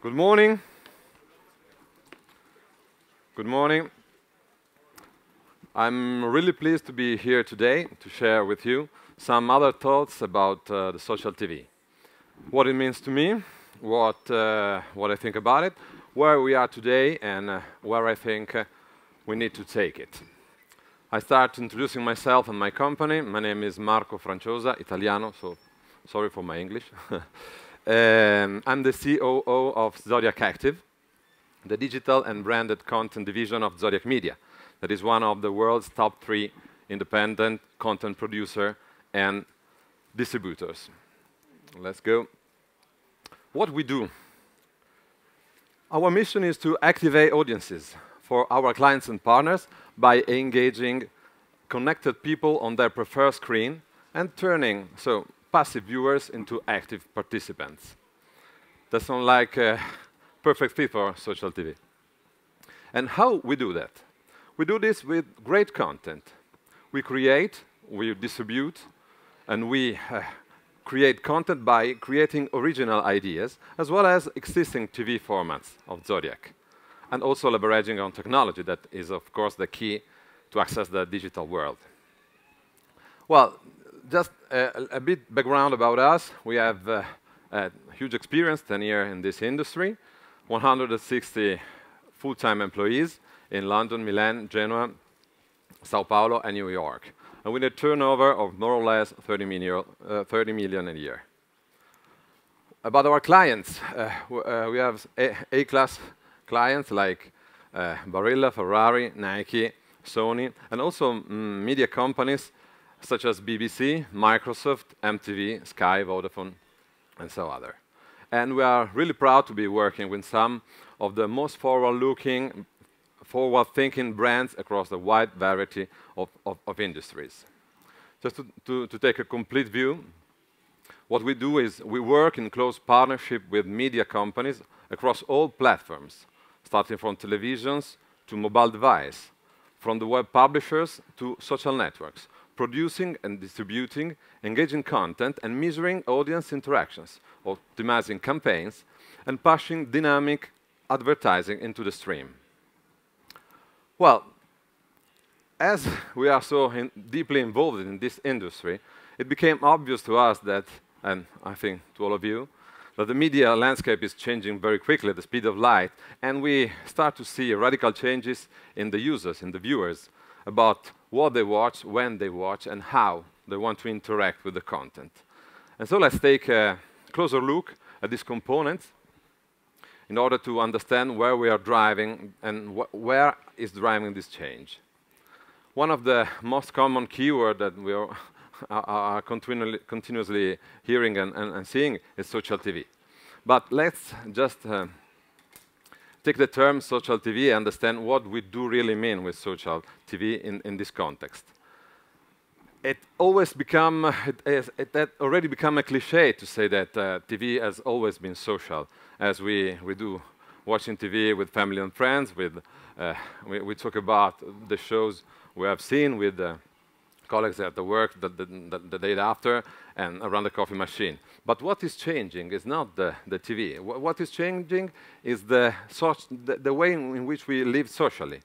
Good morning. Good morning. I'm really pleased to be here today to share with you some other thoughts about the social TV. What it means to me, what I think about it, where we are today, and where I think we need to take it. I start introducing myself and my company. My name is Marco Franciosa, Italiano, so sorry for my English. I'm the COO of Zodiak Active, the digital and branded content division of Zodiak Media. That is one of the world's top 3 independent content producer and distributors. Let's go. What we do. Our mission is to activate audiences for our clients and partners by engaging connected people on their preferred screen and turning passive viewers into active participants. That sounds like a perfect fit for social TV. And how we do that? We do this with great content. We create, we distribute, and we create content by creating original ideas, as well as existing TV formats of Zodiak, and also leveraging on technology that is, of course, the key to access the digital world. Well, just a bit background about us. We have a huge experience, 10 years in this industry, 160 full-time employees in London, Milan, Genoa, Sao Paulo, and New York. And with a turnover of more or less 30 million a year. About our clients, we have A-class clients like Barilla, Ferrari, Nike, Sony, and also media companies such as BBC, Microsoft, MTV, Sky, Vodafone, and so other. And we are really proud to be working with some of the most forward-looking, forward-thinking brands across a wide variety of industries. Just to take a complete view, what we do is we work in close partnership with media companies across all platforms, starting from televisions to mobile device, from the web publishers to social networks, producing and distributing engaging content and measuring audience interactions, optimizing campaigns, and pushing dynamic advertising into the stream. Well, as we are so deeply involved in this industry, it became obvious to us that, and I think to all of you, that the media landscape is changing very quickly at the speed of light, and we start to see radical changes in the users, in the viewers, about what they watch, when they watch, and how they want to interact with the content. And so let's take a closer look at these components in order to understand where we are driving and where is driving this change. One of the most common keywords that we are continuously hearing and seeing is social TV. But let's just take the term social TV and understand what we do really mean with social TV in this context. It had already become a cliche to say that TV has always been social, as we do watching TV with family and friends. We talk about the shows we have seen with colleagues at the work the day after and around the coffee machine. But what is changing is not the TV. What is changing is the way in which we live socially.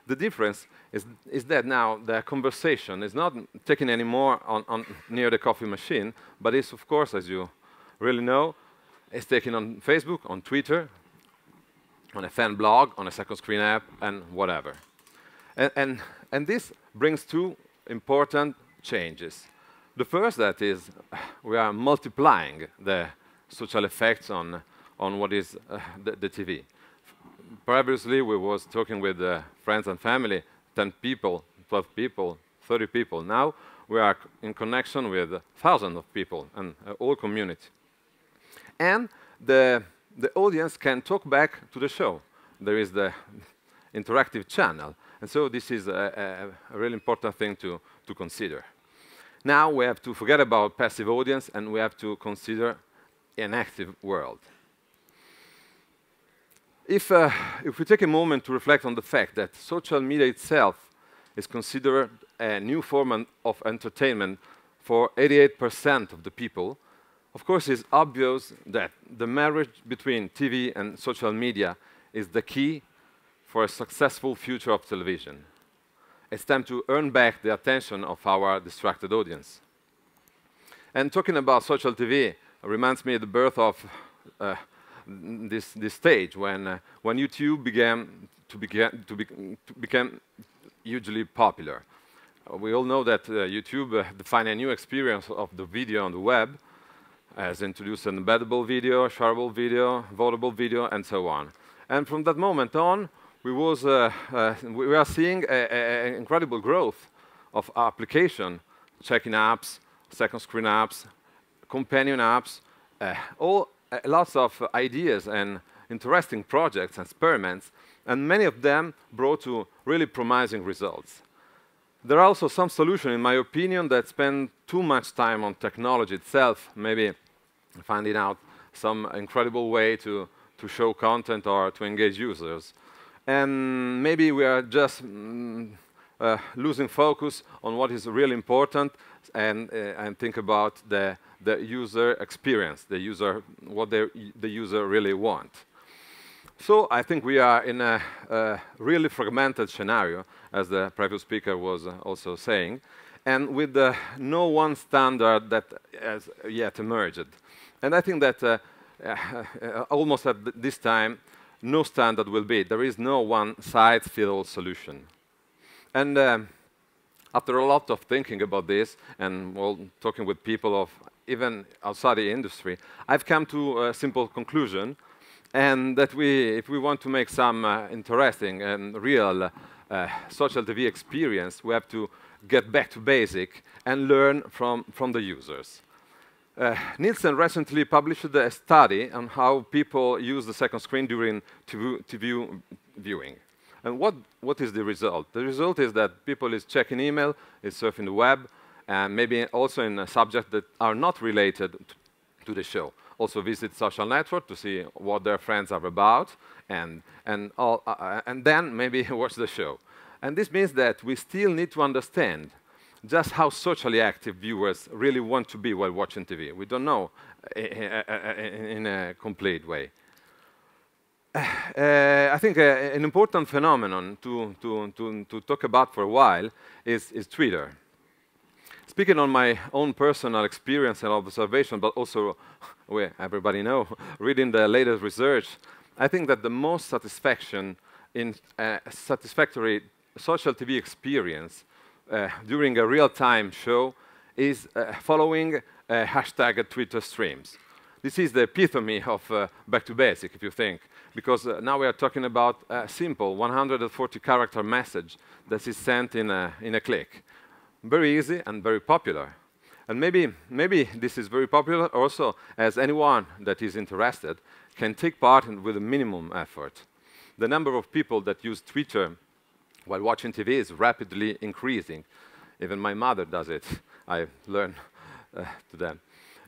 The difference is that now the conversation is not taken anymore near the coffee machine, but is, of course, as you really know, is taken on Facebook, on Twitter, on a fan blog, on a second screen app, and whatever. And this brings 2 important changes. The first, that is, we are multiplying the social effects on what is the TV. Previously, we was talking with friends and family, 10 people, 12 people, 30 people. Now, we are in connection with thousands of people and whole community. And the audience can talk back to the show. There is the interactive channel. And so this is a really important thing to consider. Now we have to forget about passive audience and we have to consider an active world. If we take a moment to reflect on the fact that social media itself is considered a new form of entertainment for 88% of the people, Of course, it's obvious that the marriage between TV and social media is the key for a successful future of television. It's time to earn back the attention of our distracted audience. And talking about social TV reminds me of the birth of this stage when YouTube began to become hugely popular. We all know that YouTube defined a new experience of the video on the web, has introduced an embeddable video, shareable video, votable video, and so on. And from that moment on, we are seeing an incredible growth of application, check-in apps, second screen apps, companion apps, lots of ideas and interesting projects and experiments, and many of them brought to really promising results. There are also some solutions, in my opinion, that spend too much time on technology itself, maybe finding out some incredible way to show content or to engage users. And maybe we are just losing focus on what is really important and think about the user experience, what the user really wants. So I think we are in a really fragmented scenario, as the previous speaker was also saying, and with no one standard that has yet emerged. And I think that almost at this time, no standard will be. There is no one-size-fits-all solution. And after a lot of thinking about this, and talking with people of even outside the industry, I've come to a simple conclusion, and that if we want to make some interesting and real social TV experience, we have to get back to basic and learn from the users. Nielsen recently published a study on how people use the second screen during TV viewing. And what is the result? The result is that people is checking email, is surfing the web, and maybe also in subjects that are not related to the show. Also visit social network to see what their friends are about, and then maybe watch the show. And this means that we still need to understand just how socially active viewers really want to be while watching TV. We don't know in a complete way. I think an important phenomenon to talk about for a while is Twitter. Speaking on my own personal experience and observation, but also, everybody know, reading the latest research, I think that the most satisfaction in satisfactory social TV experience during a real-time show is following hashtag Twitter streams. This is the epitome of back to basic, if you think, because now we are talking about a simple 140-character message that is sent in a click. Very easy and very popular. And maybe this is very popular also as anyone that is interested can take part with a minimum effort. The number of people that use Twitter while watching TV is rapidly increasing. Even my mother does it. I learn to them.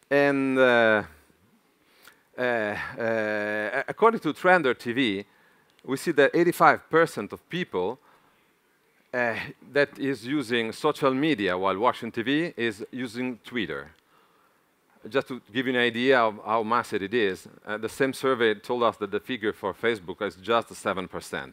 And according to Trender TV, we see that 85% of people that is using social media while watching TV is using Twitter. Just to give you an idea of how massive it is, the same survey told us that the figure for Facebook is just 7%.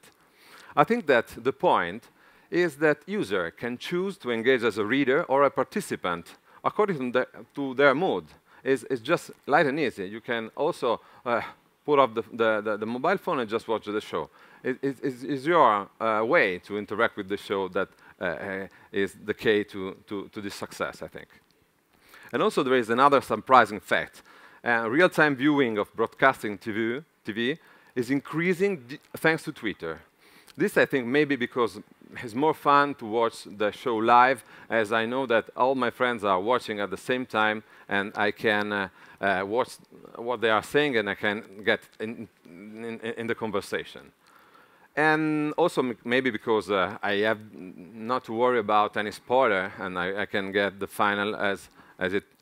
I think that the point is that user can choose to engage as a reader or a participant according to their mood. It's just light and easy. You can also put up the mobile phone and just watch the show. It's your way to interact with the show that is the key to this success, I think. And also there is another surprising fact. Real-time viewing of broadcasting TV is increasing thanks to Twitter. This, I think, maybe because it's more fun to watch the show live, as I know that all my friends are watching at the same time, and I can watch what they are saying, and I can get in the conversation. And also maybe because I have not to worry about any spoiler, and I can get the final as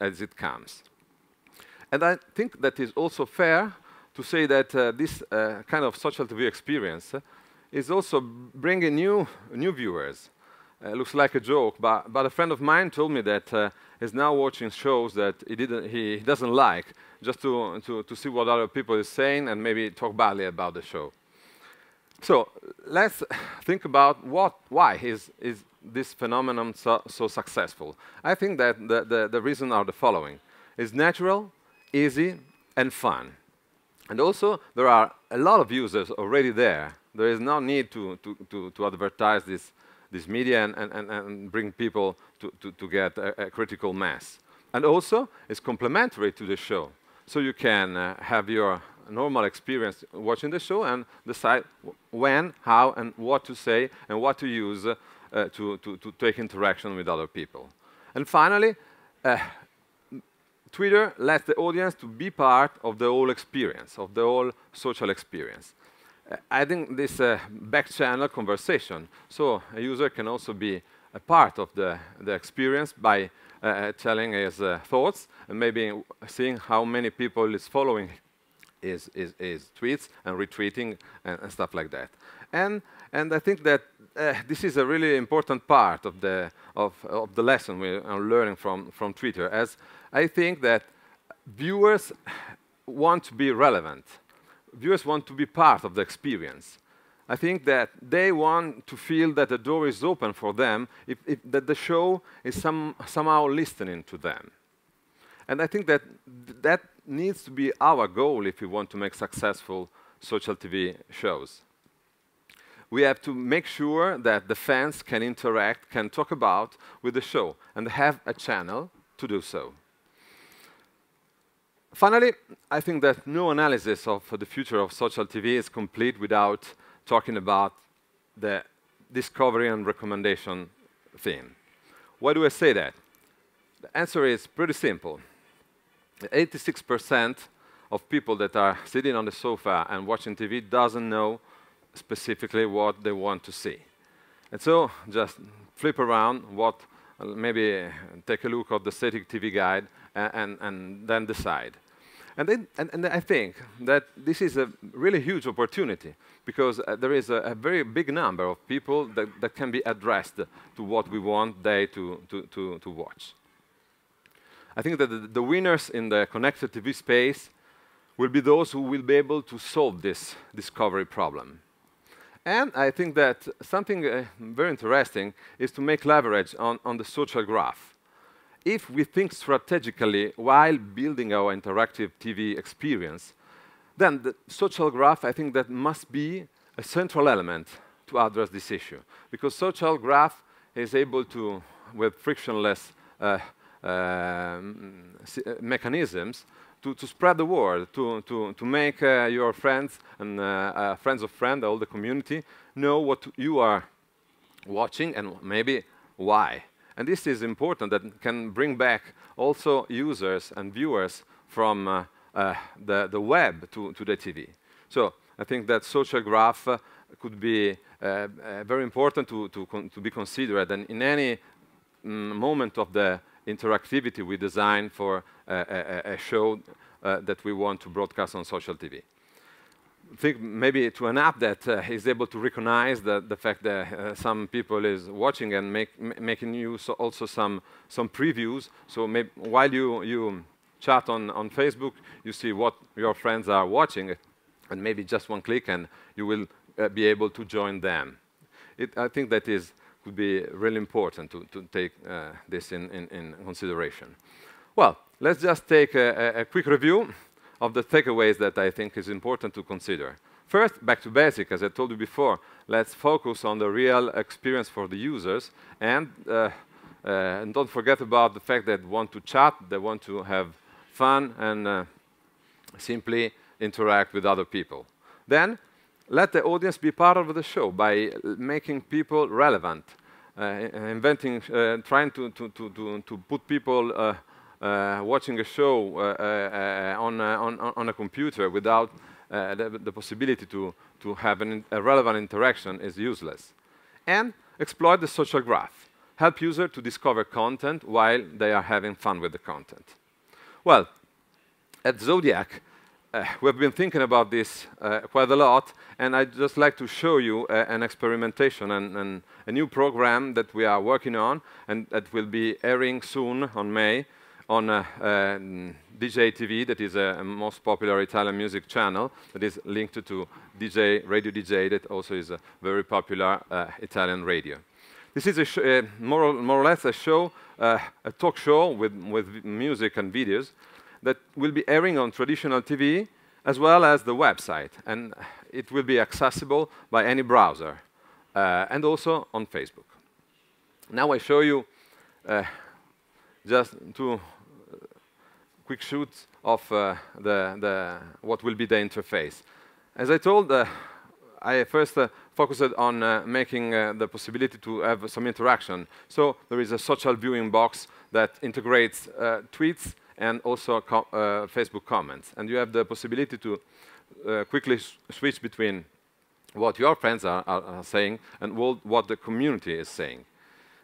it comes. And I think that is also fair to say that this kind of social TV experience is also bringing new viewers. Looks like a joke, but a friend of mine told me that is now watching shows that he doesn't like, just to see what other people is saying and maybe talk badly about the show. So let's think about why is this phenomenon so successful. I think that the reasons are the following. It's natural, easy, and fun. And also, there are a lot of users already there. There is no need to advertise this media and bring people to get a critical mass. And also, it's complementary to the show. So you can have your normal experience watching the show and decide when, how, and what to say and what to use to take interaction with other people. And finally, Twitter lets the audience to be part of the whole experience, of the whole social experience. Adding this back-channel conversation, so a user can also be a part of the experience by telling his thoughts and maybe seeing how many people is following his tweets and retweeting and stuff like that. And I think that this is a really important part of the lesson we are learning from Twitter, as I think that viewers want to be relevant. Viewers want to be part of the experience. I think that they want to feel that the door is open for them, that the show is somehow listening to them. And I think that that needs to be our goal if we want to make successful social TV shows. We have to make sure that the fans can interact, can talk about with the show, and have a channel to do so. Finally, I think that no analysis of the future of social TV is complete without talking about the discovery and recommendation theme. Why do I say that? The answer is pretty simple. 86% of people that are sitting on the sofa and watching TV doesn't know specifically what they want to see. And so just flip around, maybe take a look at the static TV guide and then decide. And I think that this is a really huge opportunity because there is a very big number of people that can be addressed to what we want they to watch. I think that the winners in the connected TV space will be those who will be able to solve this discovery problem. And I think that something very interesting is to make leverage on the social graph. If we think strategically while building our interactive TV experience, then the social graph, I think that must be a central element to address this issue. Because social graph is able to, with frictionless mechanisms, to spread the word, to make your friends and friends of friends, all the community, know what you are watching and maybe why. And this is important, that can bring back also users and viewers from the web to the TV. So I think that social graph could be very important to be considered, and in any moment of the interactivity we design for a show that we want to broadcast on social TV. Think maybe to an app that is able to recognize the fact that some people is watching and making you also some previews. So maybe while you chat on Facebook, you see what your friends are watching, and maybe just one click and you will be able to join them. I think that could be really important to take this in consideration. Well, let's just take a quick review of the takeaways that I think is important to consider. First, back to basic, as I told you before, let's focus on the real experience for the users, and don't forget about the fact that they want to chat, they want to have fun, and simply interact with other people. Then, let the audience be part of the show by making people relevant, trying to put people watching a show on a computer without the possibility to have a relevant interaction is useless. And exploit the social graph. Help users to discover content while they are having fun with the content. Well, at Zodiak, we've been thinking about this quite a lot, and I'd just like to show you an experimentation and a new program that we are working on, and that will be airing soon on May on DJ TV, that is a most popular Italian music channel that is linked to Radio DJ, that also is a very popular Italian radio. This is more or less a show, a talk show with music and videos that will be airing on traditional TV as well as the website, and it will be accessible by any browser and also on Facebook. Now I show you just two quick shoots of what will be the interface. As I told, I first focused on making the possibility to have some interaction. So there is a social viewing box that integrates tweets and also Facebook comments. And you have the possibility to quickly switch between what your friends are saying and what the community is saying.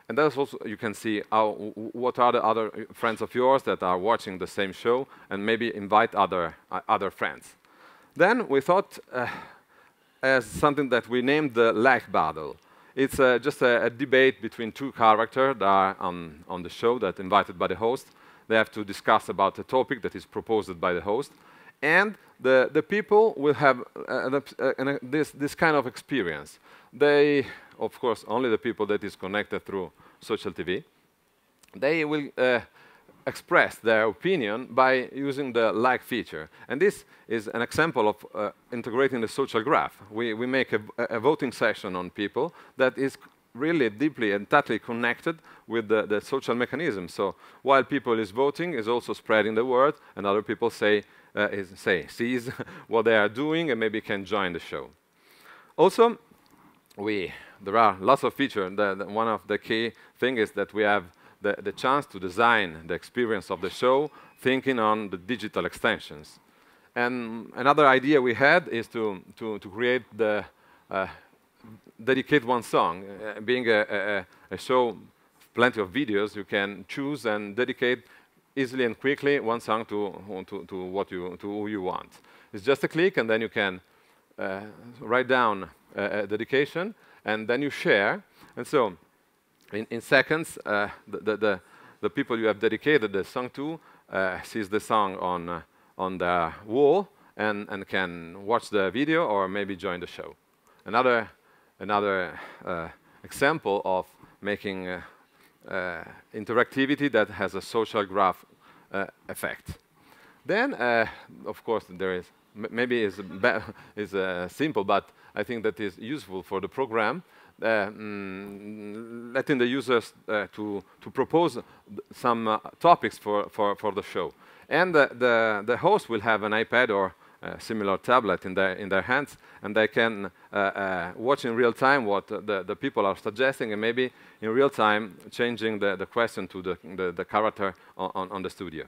And that's also, you can see what are the other friends of yours that are watching the same show, and maybe invite other friends. Then we thought as something that we named the like battle. It's just a debate between two characters that are on the show that invited by the host. They have to discuss about a topic that is proposed by the host, and the people will have this kind of experience. They, of course, only the people that is connected through social TV, they will express their opinion by using the like feature. And this is an example of integrating the social graph. We make a voting session on people that is really deeply and tightly connected with the social mechanism. So while people is voting, is also spreading the word, and other people sees what they are doing and maybe can join the show. Also, there are lots of features. One of the key things is that we have the chance to design the experience of the show, thinking on the digital extensions. And another idea we had is to create dedicate one song. Being a show, plenty of videos, you can choose and dedicate easily and quickly one song to who you want. It's just a click, and then you can write down a dedication, and then you share. And so, in seconds, the people you have dedicated the song to sees the song on the wall and can watch the video or maybe join the show. Another example of making interactivity that has a social graph effect. Then, of course, there is maybe is simple, but I think that is useful for the program. Letting the users to propose some topics for the show, and the host will have an iPad or a similar tablet in their hands, and they can watch in real time what the people are suggesting, and maybe in real time changing the question to the character on the studio.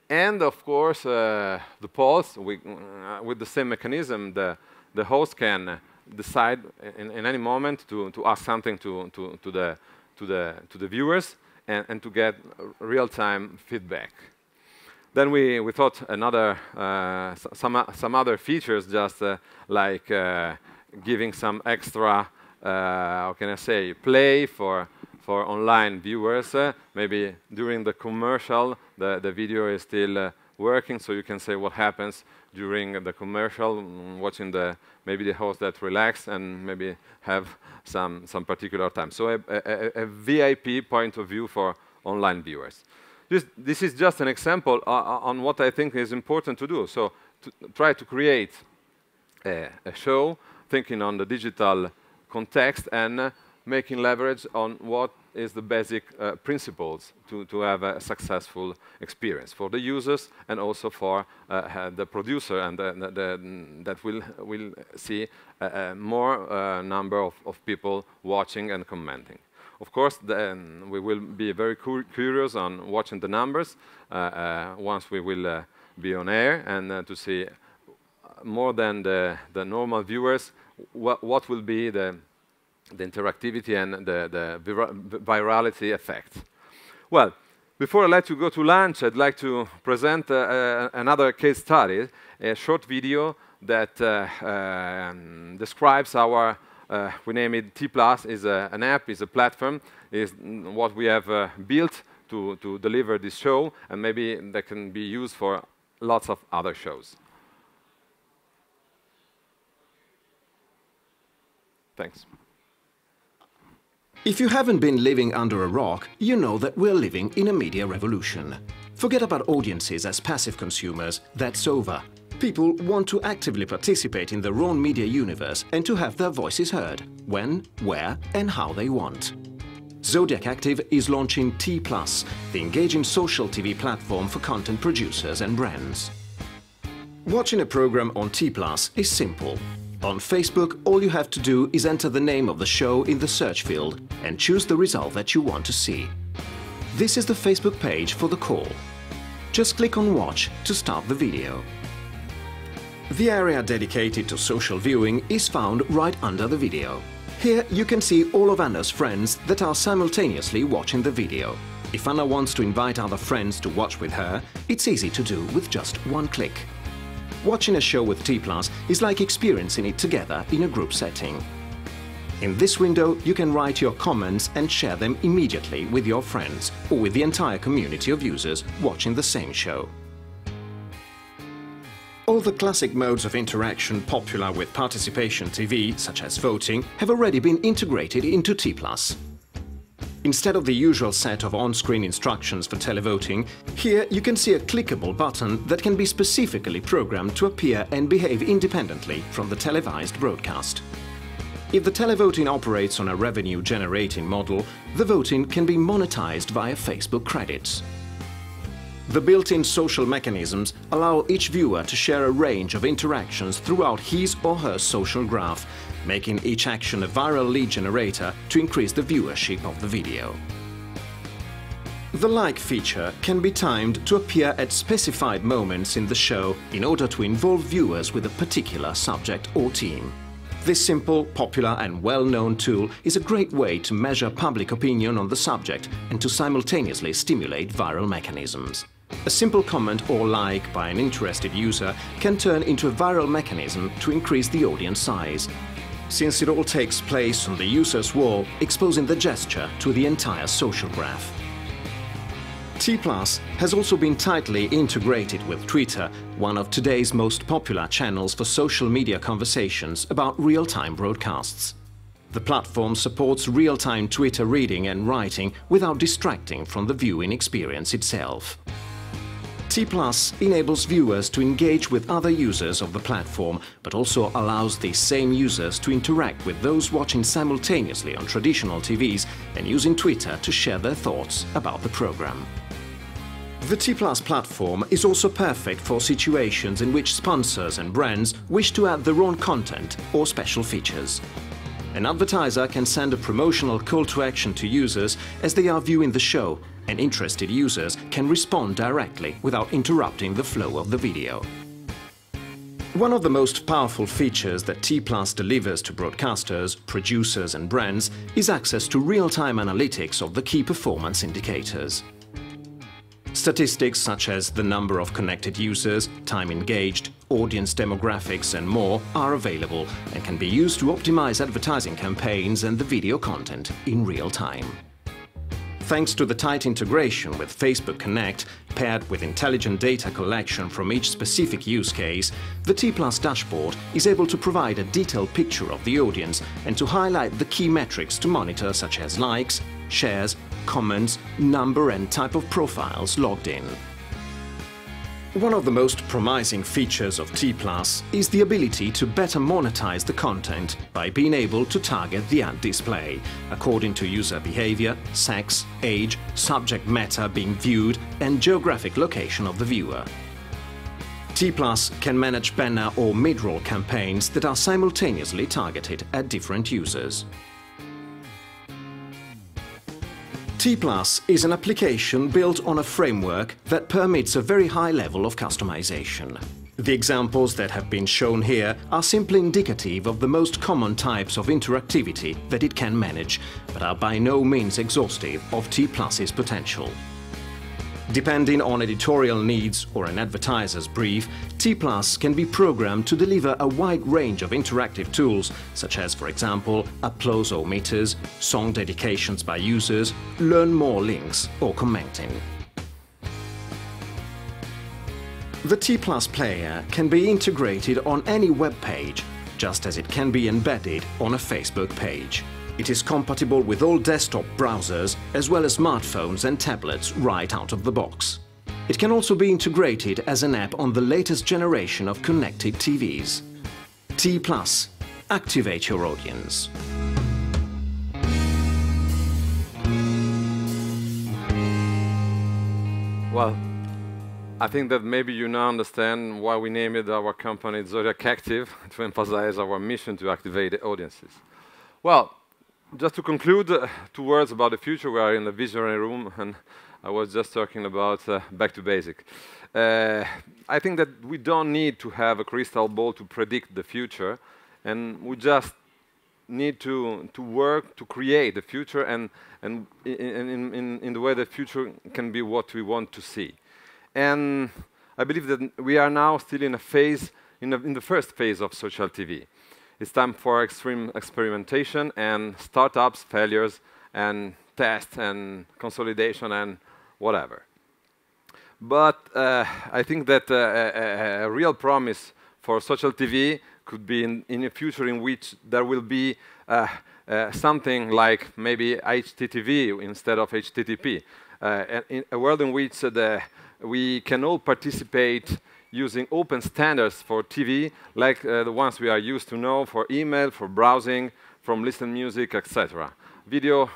And of course, the polls with the same mechanism, the host can decide in any moment to ask something to the viewers and to get real-time feedback. Then we thought some other features, just like giving some extra how can I say, play for online viewers. Maybe during the commercial the video is still working, so you can say what happens during the commercial, watching maybe the host that relax and maybe have some particular time. So a VIP point of view for online viewers. This is just an example on what I think is important to do. So to try to create a show, thinking on the digital context and making leverage on what is the basic principles to have a successful experience for the users and also for the producer, and that will see more number of people watching and commenting. Of course, then we will be very curious on watching the numbers once we will be on air, and to see more than the normal viewers what will be the interactivity and the virality effect. Well, Before I let you go to lunch, I'd like to present another case study, a short video that describes our, we name it T+, is an app, is a platform, is what we have built to deliver this show, and maybe that can be used for lots of other shows. Thanks. If you haven't been living under a rock, you know that we're living in a media revolution. Forget about audiences as passive consumers, that's over. People want to actively participate in their own media universe and to have their voices heard, when, where and how they want. Zodiak Active is launching T+, the engaging social TV platform for content producers and brands. Watching a program on T+ is simple. On Facebook, all you have to do is enter the name of the show in the search field and choose the result that you want to see. This is the Facebook page for the call. Just click on Watch to start the video. The area dedicated to social viewing is found right under the video. Here you can see all of Anna's friends that are simultaneously watching the video. If Anna wants to invite other friends to watch with her, it's easy to do with just one click. Watching a show with T+ is like experiencing it together in a group setting. In this window, you can write your comments and share them immediately with your friends or with the entire community of users watching the same show. All the classic modes of interaction popular with participation TV, such as voting, have already been integrated into T+. Instead of the usual set of on-screen instructions for televoting, here you can see a clickable button that can be specifically programmed to appear and behave independently from the televised broadcast. If the televoting operates on a revenue-generating model, the voting can be monetized via Facebook credits. The built-in social mechanisms allow each viewer to share a range of interactions throughout his or her social graph, making each action a viral lead generator to increase the viewership of the video. The like feature can be timed to appear at specified moments in the show in order to involve viewers with a particular subject or team. This simple, popular and well-known tool is a great way to measure public opinion on the subject and to simultaneously stimulate viral mechanisms. A simple comment or like by an interested user can turn into a viral mechanism to increase the audience size, since it all takes place on the user's wall, exposing the gesture to the entire social graph. T+ has also been tightly integrated with Twitter, one of today's most popular channels for social media conversations about real-time broadcasts. The platform supports real-time Twitter reading and writing without distracting from the viewing experience itself. T+ enables viewers to engage with other users of the platform, but also allows these same users to interact with those watching simultaneously on traditional TVs and using Twitter to share their thoughts about the program. The T+ platform is also perfect for situations in which sponsors and brands wish to add their own content or special features. An advertiser can send a promotional call to action to users as they are viewing the show, and interested users can respond directly without interrupting the flow of the video. One of the most powerful features that T+ delivers to broadcasters, producers and brands is access to real-time analytics of the key performance indicators. Statistics such as the number of connected users, time engaged, audience demographics and more are available and can be used to optimize advertising campaigns and the video content in real time. Thanks to the tight integration with Facebook Connect, paired with intelligent data collection from each specific use case, the T+ dashboard is able to provide a detailed picture of the audience and to highlight the key metrics to monitor, such as likes, shares, comments, number and type of profiles logged in. One of the most promising features of T+ is the ability to better monetize the content by being able to target the ad display, according to user behavior, sex, age, subject matter being viewed and geographic location of the viewer. T+ can manage banner or mid-roll campaigns that are simultaneously targeted at different users. T+ is an application built on a framework that permits a very high level of customization. The examples that have been shown here are simply indicative of the most common types of interactivity that it can manage, but are by no means exhaustive of T+'s potential. Depending on editorial needs or an advertiser's brief, T+ can be programmed to deliver a wide range of interactive tools, such as, for example, applause-o-meters, song dedications by users, learn more links, or commenting. The T+ player can be integrated on any web page, just as it can be embedded on a Facebook page. It is compatible with all desktop browsers, as well as smartphones and tablets right out of the box. It can also be integrated as an app on the latest generation of connected TVs. T+. Activate your audience. Well, I think that maybe you now understand why we named our company Zodiak Active, to emphasize our mission to activate the audiences. Well, just to conclude, 2 words about the future. We are in the visionary room, and I was just talking about back to basic. I think that we don't need to have a crystal ball to predict the future, and we just need to work to create the future, and in the way the future can be what we want to see. And I believe that we are now still in a phase, in the first phase of social TV. It's time for extreme experimentation and startups, failures, and tests, and consolidation, and whatever. But I think that a real promise for social TV could be in a future in which there will be something like maybe HTTV instead of HTTP. In a world in which we can all participate using open standards for TV, like the ones we are used to know for email, for browsing, from listening music, etc. Video,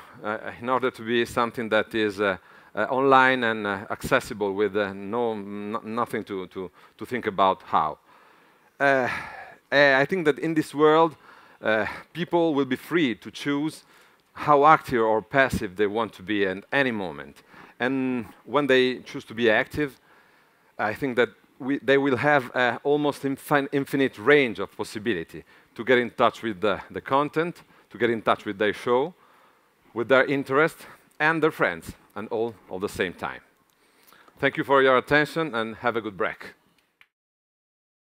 in order to be something that is online and accessible with nothing to think about how. I think that in this world, people will be free to choose how active or passive they want to be at any moment. And when they choose to be active, I think that they will have almost infinite range of possibility to get in touch with the content, to get in touch with their show, with their interest, and their friends, and all at the same time. Thank you for your attention, and have a good break.